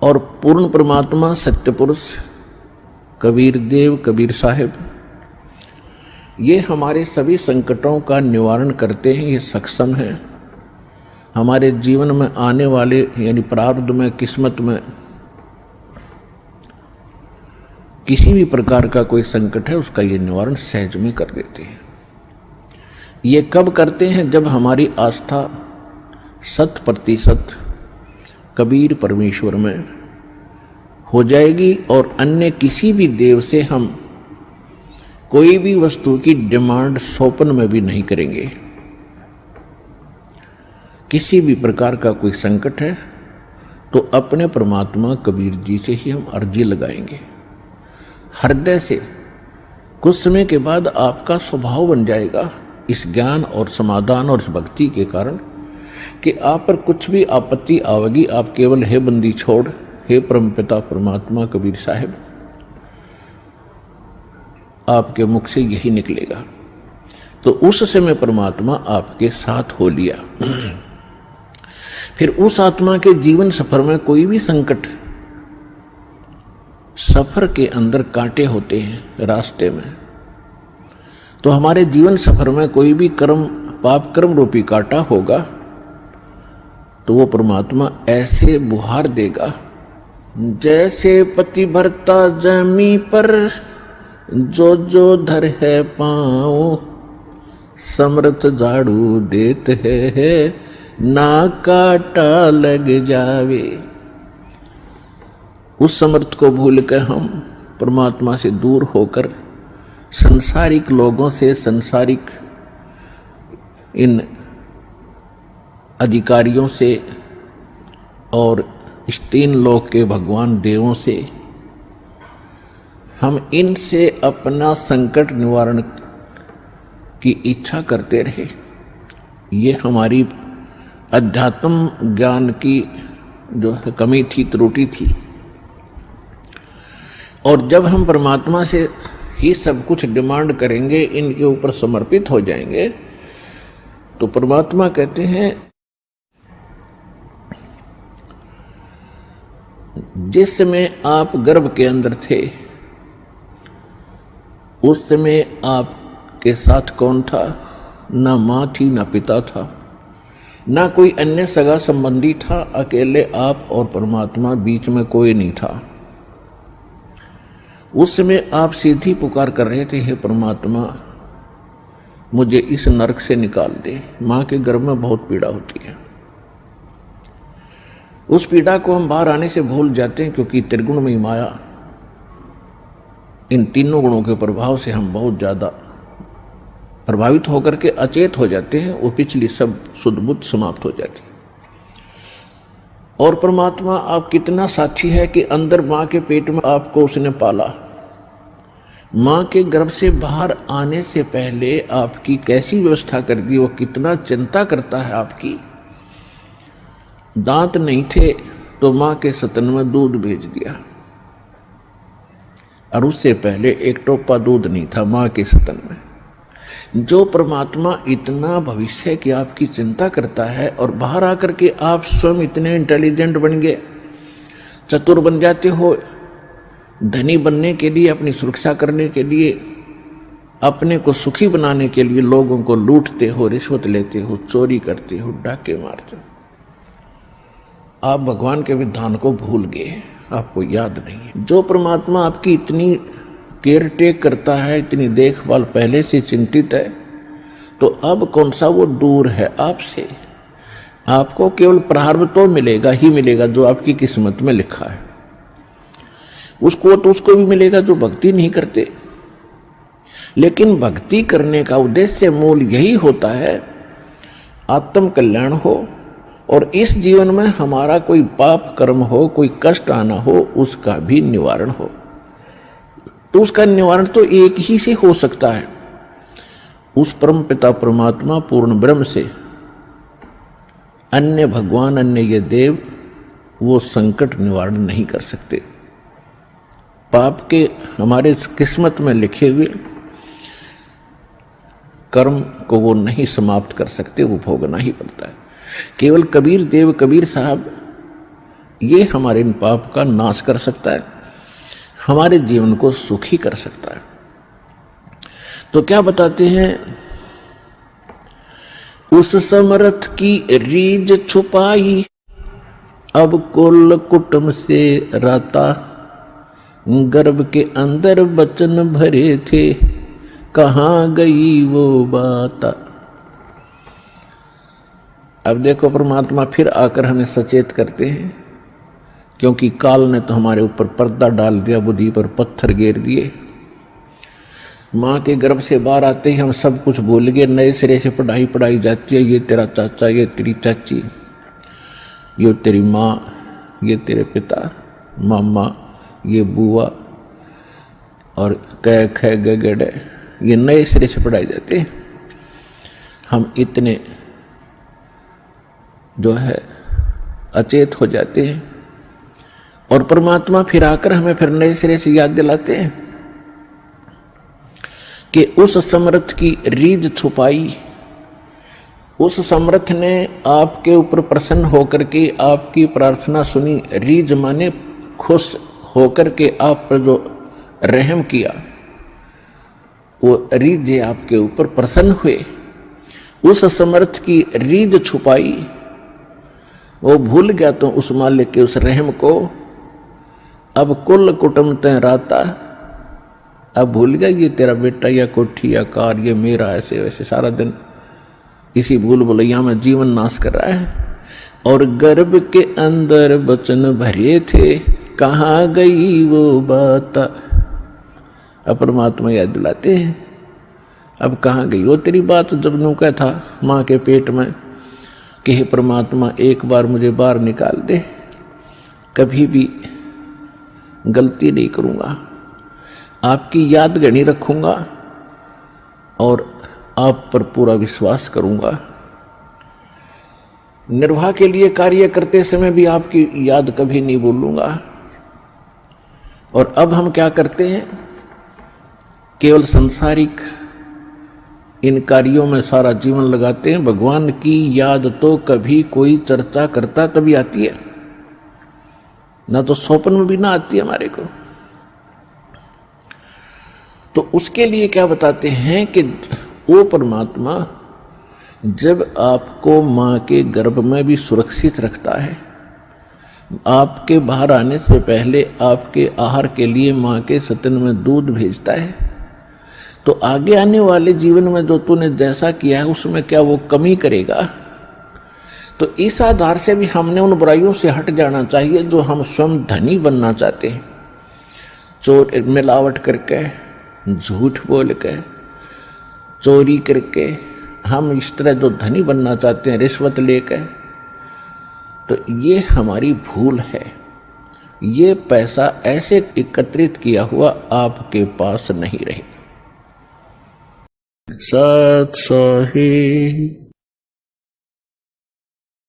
और पूर्ण परमात्मा सत्य पुरुष कबीर देव कबीर साहिब ये हमारे सभी संकटों का निवारण करते हैं। ये सक्षम है। हमारे जीवन में आने वाले यानी प्रारब्ध में किस्मत में किसी भी प्रकार का कोई संकट है उसका ये निवारण सहज में कर देते हैं। ये कब करते हैं? जब हमारी आस्था 100% कबीर परमेश्वर में हो जाएगी और अन्य किसी भी देव से हम कोई भी वस्तु की डिमांड स्वप्न में भी नहीं करेंगे। किसी भी प्रकार का कोई संकट है तो अपने परमात्मा कबीर जी से ही हम अर्जी लगाएंगे हृदय से। कुछ समय के बाद आपका स्वभाव बन जाएगा इस ज्ञान और समाधान और इस भक्ति के कारण कि आप पर कुछ भी आपत्ति आवेगी, आप केवल हे बंदी छोड़, हे परमपिता परमात्मा कबीर साहिब, आपके मुख से यही निकलेगा। तो उस समय परमात्मा आपके साथ हो लिया। फिर उस आत्मा के जीवन सफर में कोई भी संकट, सफर के अंदर कांटे होते हैं रास्ते में, तो हमारे जीवन सफर में कोई भी कर्म पाप कर्म रूपी कांटा होगा तो वो परमात्मा ऐसे बुहार देगा जैसे पति भरता जमी पर जो जो धर है पाँव, समर्थ झाड़ू देते है ना काटा लग जावे। उस समर्थ को भूल कर हम परमात्मा से दूर होकर संसारिक लोगों से, संसारिक इन अधिकारियों से और इस 3 लोक के भगवान देवों से हम इनसे अपना संकट निवारण की इच्छा करते रहे। ये हमारी अध्यात्म ज्ञान की जो कमी थी, त्रुटि थी। और जब हम परमात्मा से ही सब कुछ डिमांड करेंगे, इनके ऊपर समर्पित हो जाएंगे, तो परमात्मा कहते हैं जिस समय आप गर्भ के अंदर थे उस समय आपके साथ कौन था? ना मां थी, ना पिता था, ना कोई अन्य सगा संबंधी था। अकेले आप और परमात्मा, बीच में कोई नहीं था। उस समय आप सीधी पुकार कर रहे थे, हे परमात्मा मुझे इस नरक से निकाल दे। मां के गर्भ में बहुत पीड़ा होती है। उस पीड़ा को हम बाहर आने से भूल जाते हैं क्योंकि त्रिगुणमयी माया, इन 3 गुणों के प्रभाव से हम बहुत ज्यादा प्रभावित होकर के अचेत हो जाते हैं। वो पिछली सब सुध बुद्ध समाप्त हो जाती है। और परमात्मा आप कितना साक्षी है कि अंदर मां के पेट में आपको उसने पाला। मां के गर्भ से बाहर आने से पहले आपकी कैसी व्यवस्था कर दी, वो कितना चिंता करता है आपकी। दांत नहीं थे तो मां के स्तन में दूध भेज दिया, और उससे पहले एक टोपा दूध नहीं था मां के स्तन में। जो परमात्मा इतना भविष्य की आपकी चिंता करता है और बाहर आकर के आप स्वयं इतने इंटेलिजेंट बन गए, चतुर बन जाते हो, धनी बनने के लिए, अपनी सुरक्षा करने के लिए, अपने को सुखी बनाने के लिए लोगों को लूटते हो, रिश्वत लेते हो, चोरी करते हो, डाके मारते हो। आप भगवान के विधान को भूल गए, आपको याद नहीं है। जो परमात्मा आपकी इतनी केयर टेक करता है, इतनी देखभाल पहले से चिंतित है, तो अब कौन सा वो दूर है आपसे। आपको केवल प्रारब्ध तो मिलेगा ही मिलेगा जो आपकी किस्मत में लिखा है। उसको तो उसको भी मिलेगा जो भक्ति नहीं करते। लेकिन भक्ति करने का उद्देश्य मूल यही होता है आत्म कल्याण हो, और इस जीवन में हमारा कोई पाप कर्म हो, कोई कष्ट आना हो, उसका भी निवारण हो। तो उसका निवारण तो एक ही से हो सकता है, उस परम पिता परमात्मा पूर्ण ब्रह्म से। अन्य भगवान, अन्य ये देव वो संकट निवारण नहीं कर सकते। पाप के हमारे किस्मत में लिखे हुए कर्म को वो नहीं समाप्त कर सकते, वो भोगना ही पड़ता है। केवल कबीर देव कबीर साहब ये हमारे इन पाप का नाश कर सकता है, हमारे जीवन को सुखी कर सकता है। तो क्या बताते हैं, उस समर्थ की रीझ छुपाई, अब कुल कुटुंब से राता, गर्भ के अंदर बचन भरे थे, कहाँ गई वो बात। अब देखो परमात्मा फिर आकर हमें सचेत करते हैं, क्योंकि काल ने तो हमारे ऊपर पर्दा डाल दिया, बुद्धि पर पत्थर गिर दिए। माँ के गर्भ से बाहर आते ही हम सब कुछ भूल गए, नए सिरे से पढ़ाई जाती है। ये तेरा चाचा, ये तेरी चाची, ये तेरी माँ, ये तेरे पिता, मामा, ये बुआ और कै ख गगड़, ये नए सिरे से पढ़ाई जाते हैं। हम इतने जो है अचेत हो जाते हैं और परमात्मा फिर आकर हमें फिर नए सिरे से याद दिलाते हैं कि उस समर्थ की रीझ छुपाई। उस समर्थ ने आपके ऊपर प्रसन्न होकर के आपकी प्रार्थना सुनी। रीझ माने खुश होकर के आप पर जो रहम किया, वो रीझ आपके ऊपर प्रसन्न हुए। उस समर्थ की रीझ छुपाई, वो भूल गया तो उस मालिक के उस रहम को। अब कुल कुटुंब तय राता, अब भूल गया ये तेरा बेटा या कोठी या कार, ये मेरा, ऐसे वैसे सारा दिन इसी भूल भुलैया में जीवन नाश कर रहा है। और गर्भ के अंदर बचन भरे थे, कहाँ गई वो बात। अब परमात्मा याद दिलाते हैं, अब कहाँ गई वो तेरी बात जब नुका था माँ के पेट में कि हे परमात्मा एक बार मुझे बाहर निकाल दे, कभी भी गलती नहीं करूँगा, आपकी याद गणी रखूँगा और आप पर पूरा विश्वास करूँगा। निर्वाह के लिए कार्य करते समय भी आपकी याद कभी नहीं भूलूंगा। और अब हम क्या करते हैं, केवल सांसारिक इन कार्यों में सारा जीवन लगाते हैं। भगवान की याद तो कभी कोई चर्चा करता तभी आती है, ना तो स्वप्न में भी ना आती है हमारे को। तो उसके लिए क्या बताते हैं कि वो परमात्मा जब आपको मां के गर्भ में भी सुरक्षित रखता है, आपके बाहर आने से पहले आपके आहार के लिए मां के स्तन में दूध भेजता है, तो आगे आने वाले जीवन में जो तूने जैसा किया है उसमें क्या वो कमी करेगा। तो इस आधार से भी हमने उन बुराइयों से हट जाना चाहिए जो हम स्वयं धनी बनना चाहते हैं। चोर मिलावट करके, झूठ बोल के, चोरी करके हम इस तरह जो धनी बनना चाहते हैं, रिश्वत लेकर, तो ये हमारी भूल है। ये पैसा ऐसे एकत्रित किया हुआ आपके पास नहीं रहे। सत सही।